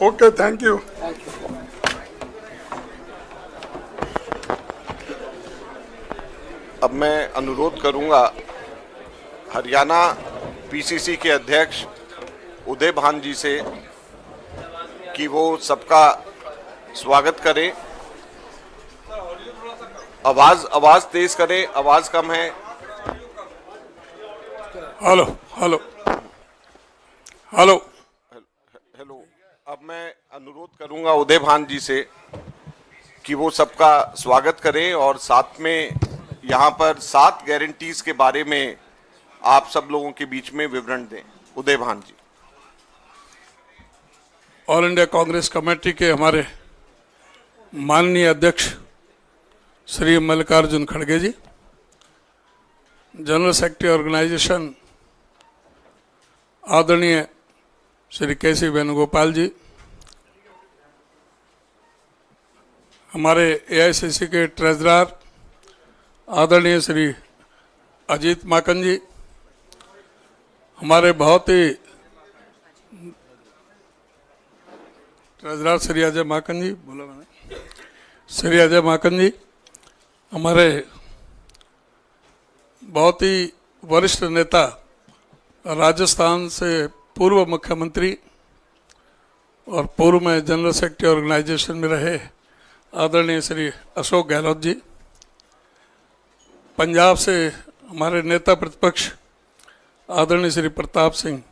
Okay, thank you. अब मैं अनुरोध करूंगा हरियाणा पीसीसी के अध्यक्ष उदय भान जी से कि वो सबका स्वागत करें। आवाज तेज करें, आवाज कम है। Hello hello hello hello. अब मैं अनुरोध करूंगा उदय भान जी से कि वो सबका स्वागत करें और साथ में यहाँ पर 7 गारंटीज के बारे में आप सब लोगों के बीच में विवरण दें। उदय भान जी। ऑल इंडिया कांग्रेस कमेटी के हमारे माननीय अध्यक्ष श्री मल्लिकार्जुन खड़गे जी, जनरल सेक्रेटरी ऑर्गेनाइजेशन आदरणीय श्री केसी वेणुगोपाल जी, हमारे एआईसीसी के ट्रेजरर आदरणीय श्री अजीत माकन जी, हमारे बहुत ही ट्रेजरर श्री अजय माकन जी, बोला मैंने, श्री अजय माकन जी, हमारे बहुत ही वरिष्ठ नेता राजस्थान से पूर्व मुख्यमंत्री और पूर्व में जनरल सेक्रेटरी ऑर्गेनाइजेशन में रहे आदरणीय श्री अशोक गहलोत जी, पंजाब से हमारे नेता प्रतिपक्ष आदरणीय श्री प्रताप सिंह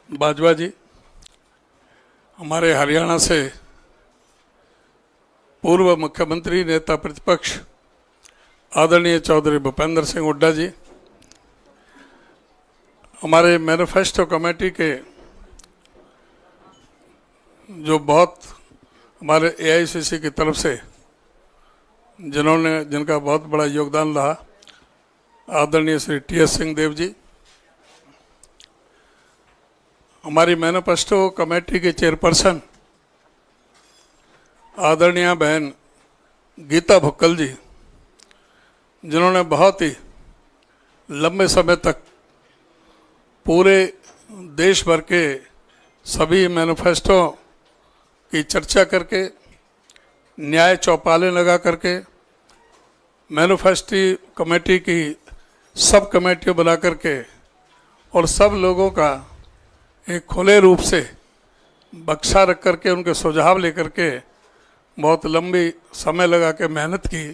बाजवा जी, हमारे हरियाणा से पूर्व मुख्यमंत्री नेता प्रतिपक्ष आदरणीय चौधरी भूपेंद्र सिंह हुड्डा जी, हमारे मैनिफेस्टो कमेटी के जो बहुत हमारे एआईसीसी की तरफ से जिनका बहुत बड़ा योगदान रहा आदरणीय श्री टीएस सिंह देव जी, हमारी मैनिफेस्टो कमेटी के चेयरपर्सन आदरणीय बहन गीता भुक्कल जी, जिन्होंने बहुत ही लंबे समय तक पूरे देश भर के सभी मैनिफेस्टो की चर्चा करके, न्याय चौपालें लगा करके, मैनिफेस्टो कमेटी की सब कमेटियों बना करके और सब लोगों का एक खुले रूप से बक्सा रख करके उनके सुझाव लेकर के बहुत लंबी समय लगा के मेहनत की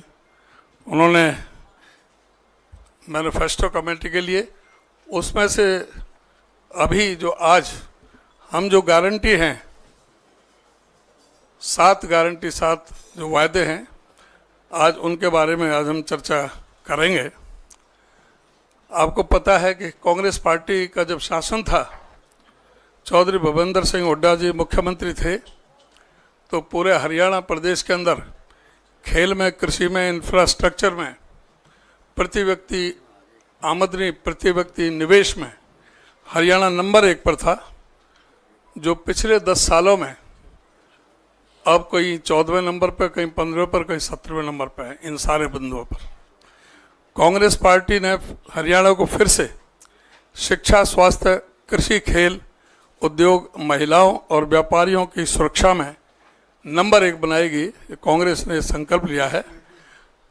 उन्होंने मैनिफेस्टो कमेटी के लिए। उसमें से अभी जो आज हम जो गारंटी हैं 7 गारंटी 7 जो वायदे हैं, आज उनके बारे में आज हम चर्चा करेंगे। आपको पता है कि कांग्रेस पार्टी का जब शासन था, चौधरी भूपेंद्र सिंह हुड्डा जी मुख्यमंत्री थे, तो पूरे हरियाणा प्रदेश के अंदर खेल में, कृषि में, इंफ्रास्ट्रक्चर में, प्रति व्यक्ति आमदनी, प्रति व्यक्ति निवेश में हरियाणा नंबर 1 पर था, जो पिछले 10 सालों में अब कोई 14वें नंबर पर, कहीं 15वें पर, कहीं 17वें नंबर पर है। इन सारे बिंदुओं पर कांग्रेस पार्टी ने हरियाणा को फिर से शिक्षा, स्वास्थ्य, कृषि, खेल, उद्योग, महिलाओं और व्यापारियों की सुरक्षा में नंबर 1 बनाएगी। कांग्रेस ने संकल्प लिया है।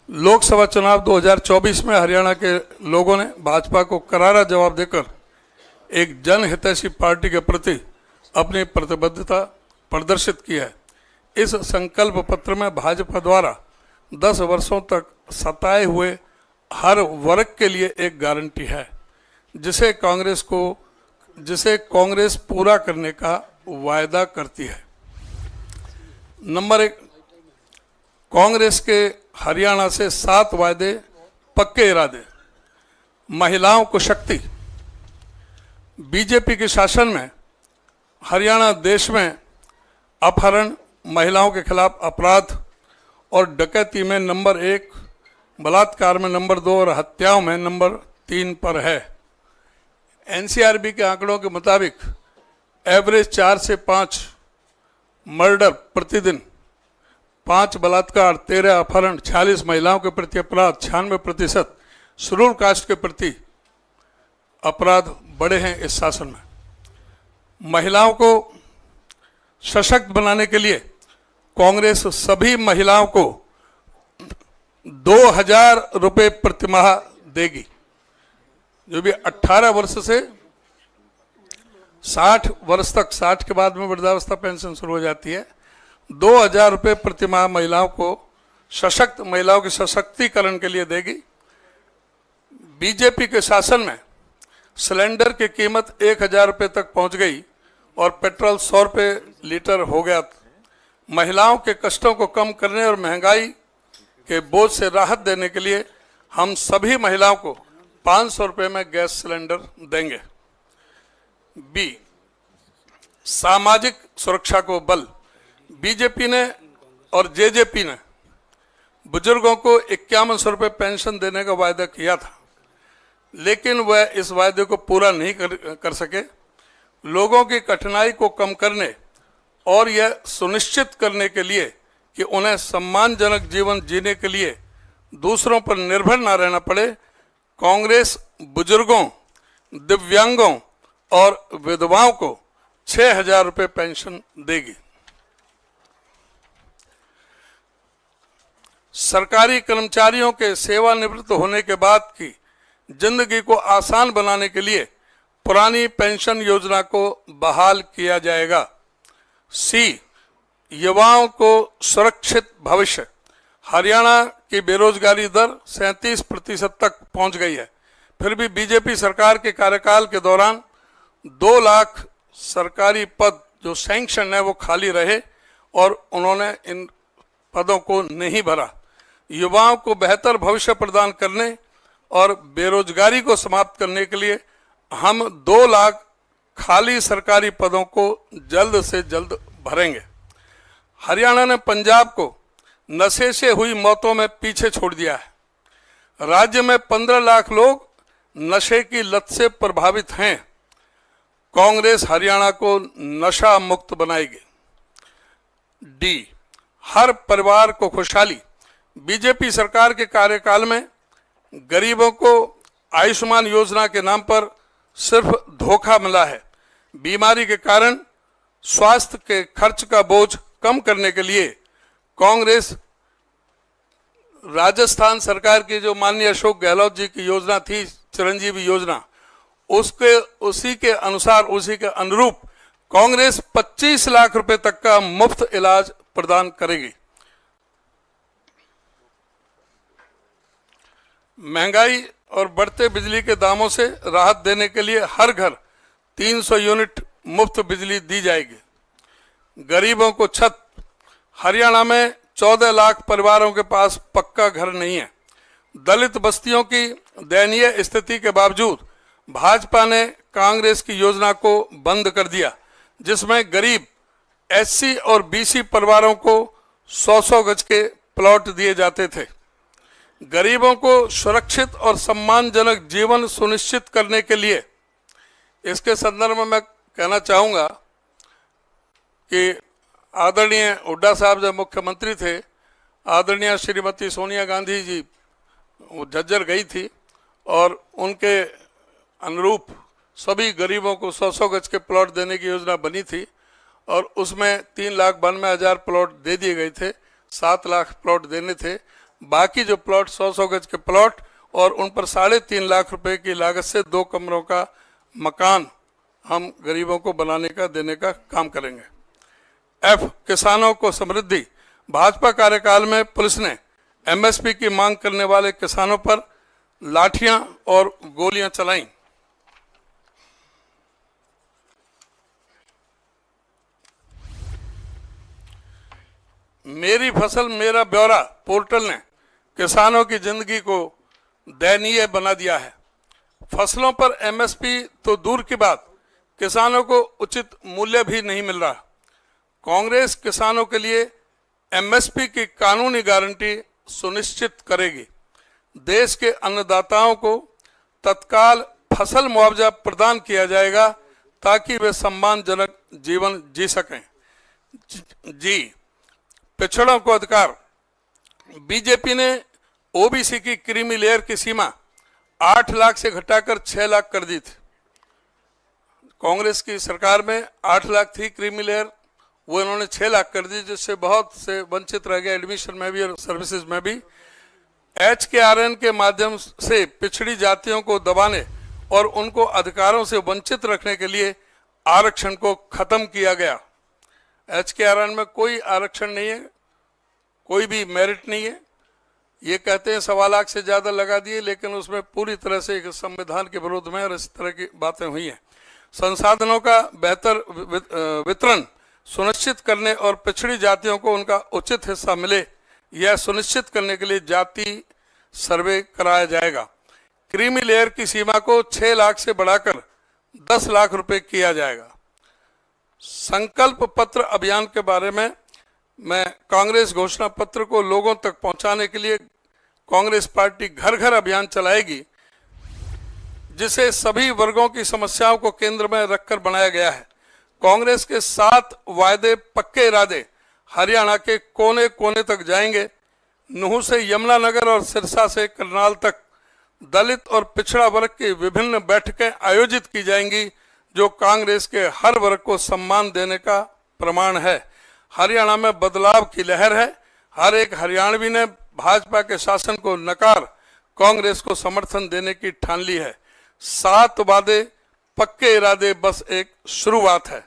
लोकसभा चुनाव 2024 में हरियाणा के लोगों ने भाजपा को करारा जवाब देकर एक जनहितैषी पार्टी के प्रति अपनी प्रतिबद्धता प्रदर्शित की है। इस संकल्प पत्र में भाजपा द्वारा 10 वर्षों तक सताए हुए हर वर्ग के लिए एक गारंटी है, जिसे कांग्रेस पूरा करने का वायदा करती है। नंबर 1, कांग्रेस के हरियाणा से 7 वायदे, पक्के इरादे। महिलाओं को शक्ति। बीजेपी के शासन में हरियाणा देश में अपहरण, महिलाओं के खिलाफ अपराध और डकैती में नंबर 1, बलात्कार में नंबर 2 और हत्याओं में नंबर 3 पर है। एनसीआरबी के आंकड़ों के मुताबिक एवरेज 4 से 5 मर्डर प्रतिदिन, 5 बलात्कार, 13 अपहरण, 46 महिलाओं के प्रति अपराध, 96% शेड्यूल कास्ट के प्रति अपराध बढ़े हैं इस शासन में। महिलाओं को सशक्त बनाने के लिए कांग्रेस सभी महिलाओं को 2,000 रुपये प्रतिमाह देगी। जो भी 18 वर्ष से 60 वर्ष तक, 60 के बाद में वृद्धावस्था पेंशन शुरू हो जाती है, 2,000 रुपये प्रतिमाह महिलाओं को, सशक्त महिलाओं के सशक्तिकरण के लिए देगी। बीजेपी के शासन में सिलेंडर की कीमत 1,000 रुपये तक पहुंच गई और पेट्रोल 100 रुपये लीटर हो गया। महिलाओं के कष्टों को कम करने और महंगाई के बोझ से राहत देने के लिए हम सभी महिलाओं को 500 रुपये में गैस सिलेंडर देंगे। बी, सामाजिक सुरक्षा को बल। बीजेपी ने और जेजेपी ने बुजुर्गों को 5100 रुपये पेंशन देने का वायदा किया था, लेकिन वह इस वायदे को पूरा नहीं कर सके। लोगों की कठिनाई को कम करने और यह सुनिश्चित करने के लिए कि उन्हें सम्मानजनक जीवन जीने के लिए दूसरों पर निर्भर न रहना पड़े, कांग्रेस बुजुर्गों, दिव्यांगों और विधवाओं को 6,000 रुपये पेंशन देगी। सरकारी कर्मचारियों के सेवानिवृत्त होने के बाद की जिंदगी को आसान बनाने के लिए पुरानी पेंशन योजना को बहाल किया जाएगा। सी, युवाओं को सुरक्षित भविष्य। हरियाणा की बेरोजगारी दर 37% तक पहुंच गई है, फिर भी बीजेपी सरकार के कार्यकाल के दौरान 2 लाख सरकारी पद जो सैंक्शन है वो खाली रहे और उन्होंने इन पदों को नहीं भरा। युवाओं को बेहतर भविष्य प्रदान करने और बेरोजगारी को समाप्त करने के लिए हम 2 लाख खाली सरकारी पदों को जल्द से जल्द भरेंगे। हरियाणा ने पंजाब को नशे से हुई मौतों में पीछे छोड़ दिया है। राज्य में 15 लाख लोग नशे की लत से प्रभावित हैं। कांग्रेस हरियाणा को नशा मुक्त बनाएगी। डी, हर परिवार को खुशहाली। बीजेपी सरकार के कार्यकाल में गरीबों को आयुष्मान योजना के नाम पर सिर्फ धोखा मिला है। बीमारी के कारण स्वास्थ्य के खर्च का बोझ कम करने के लिए कांग्रेस राजस्थान सरकार की जो माननीय अशोक गहलोत जी की योजना थी, चिरंजीवी योजना, उसी के अनुसार, उसी के अनुरूप कांग्रेस 25 लाख रुपए तक का मुफ्त इलाज प्रदान करेगी। महंगाई और बढ़ते बिजली के दामों से राहत देने के लिए हर घर 300 यूनिट मुफ्त बिजली दी जाएगी। गरीबों को छत। हरियाणा में 14 लाख परिवारों के पास पक्का घर नहीं है। दलित बस्तियों की दयनीय स्थिति के बावजूद भाजपा ने कांग्रेस की योजना को बंद कर दिया, जिसमें गरीब एससी और बीसी परिवारों को 100-100 गज के प्लॉट दिए जाते थे। गरीबों को सुरक्षित और सम्मानजनक जीवन सुनिश्चित करने के लिए इसके संदर्भ में मैं कहना चाहूँगा कि आदरणीय हुड्डा साहब जब मुख्यमंत्री थे, आदरणीय श्रीमती सोनिया गांधी जी वो झज्जर गई थी और उनके अनुरूप सभी गरीबों को 100-100 गज के प्लॉट देने की योजना बनी थी और उसमें 3,92,000 प्लॉट दे दिए गए थे। 7 लाख प्लॉट देने थे। बाकी जो प्लॉट 100-100 गज के प्लॉट और उन पर 3.5 लाख रुपए की लागत से 2 कमरों का मकान हम गरीबों को बनाने का, देने का काम करेंगे। एफ, किसानों को समृद्धि। भाजपा कार्यकाल में पुलिस ने एमएसपी की मांग करने वाले किसानों पर लाठियां और गोलियां चलाईं। मेरी फसल मेरा ब्यौरा पोर्टल ने किसानों की जिंदगी को दयनीय बना दिया है। फसलों पर एमएसपी तो दूर की बात, किसानों को उचित मूल्य भी नहीं मिल रहा। कांग्रेस किसानों के लिए एमएसपी की कानूनी गारंटी सुनिश्चित करेगी। देश के अन्नदाताओं को तत्काल फसल मुआवजा प्रदान किया जाएगा ताकि वे सम्मानजनक जीवन जी सकें। जी, पिछड़ों को अधिकार। बीजेपी ने ओबीसी की क्रीमी लेयर की सीमा 8 लाख से घटाकर 6 लाख कर दी थी। कांग्रेस की सरकार में 8 लाख थी क्रीमी लेयर वो इन्होंने 6 लाख कर दी, जिससे बहुत से वंचित रह गए एडमिशन में भी और सर्विसेज में भी। HKRN के माध्यम से पिछड़ी जातियों को दबाने और उनको अधिकारों से वंचित रखने के लिए आरक्षण को खत्म किया गया। HKRN में कोई आरक्षण नहीं है, कोई भी मेरिट नहीं है। ये कहते हैं 1.25 लाख से ज्यादा लगा दिए, लेकिन उसमें पूरी तरह से एक संविधान के विरोध में और इस तरह की बातें हुई हैं। संसाधनों का बेहतर वितरण सुनिश्चित करने और पिछड़ी जातियों को उनका उचित हिस्सा मिले, यह सुनिश्चित करने के लिए जाति सर्वे कराया जाएगा। क्रीमी लेयर की सीमा को 6 लाख से बढ़ाकर 10 लाख रुपए किया जाएगा। संकल्प पत्र अभियान के बारे में मैं कांग्रेस घोषणा पत्र को लोगों तक पहुंचाने के लिए कांग्रेस पार्टी घर घर अभियान चलाएगी, जिसे सभी वर्गों की समस्याओं को केंद्र में रखकर बनाया गया है। कांग्रेस के 7 वायदे पक्के इरादे हरियाणा के कोने कोने तक जाएंगे। नूह से यमुनानगर और सिरसा से करनाल तक दलित और पिछड़ा वर्ग की विभिन्न बैठकें आयोजित की जाएंगी, जो कांग्रेस के हर वर्ग को सम्मान देने का प्रमाण है। हरियाणा में बदलाव की लहर है। हर एक हरियाणवी ने भाजपा के शासन को नकार कांग्रेस को समर्थन देने की ठान ली है। 7 वादे पक्के इरादे बस एक शुरुआत है।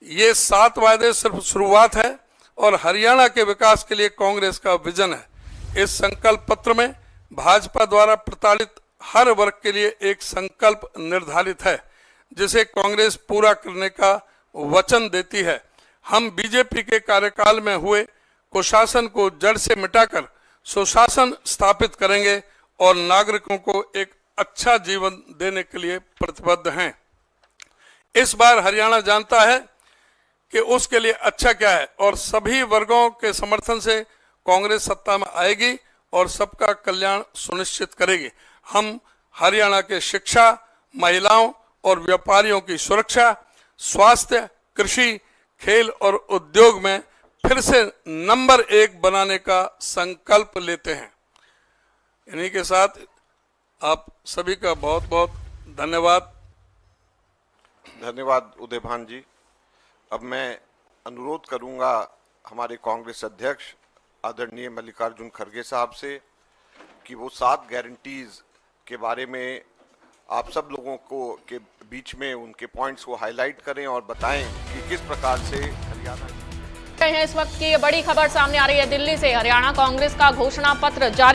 ये 7 वादे सिर्फ शुरुआत है और हरियाणा के विकास के लिए कांग्रेस का विजन है। इस संकल्प पत्र में भाजपा द्वारा प्रताड़ित हर वर्ग के लिए एक संकल्प निर्धारित है, जिसे कांग्रेस पूरा करने का वचन देती है। हम बीजेपी के कार्यकाल में हुए कुशासन को जड़ से मिटाकर सुशासन स्थापित करेंगे और नागरिकों को एक अच्छा जीवन देने के लिए प्रतिबद्ध हैं। इस बार हरियाणा जानता है कि उसके लिए अच्छा क्या है और सभी वर्गों के समर्थन से कांग्रेस सत्ता में आएगी और सबका कल्याण सुनिश्चित करेगी। हम हरियाणा के शिक्षा, महिलाओं और व्यापारियों की सुरक्षा, स्वास्थ्य, कृषि, खेल और उद्योग में फिर से नंबर 1 बनाने का संकल्प लेते हैं। इन्हीं के साथ आप सभी का बहुत बहुत धन्यवाद। धन्यवाद उदयभान जी। अब मैं अनुरोध करूंगा हमारे कांग्रेस अध्यक्ष आदरणीय मल्लिकार्जुन खड़गे साहब से कि वो 7 गारंटीज के बारे में आप सब लोगों को के बीच में उनके पॉइंट्स को हाईलाइट करें और बताएं कि किस प्रकार से हरियाणा इस वक्त की ये बड़ी खबर सामने आ रही है। दिल्ली से हरियाणा कांग्रेस का घोषणा पत्र जारी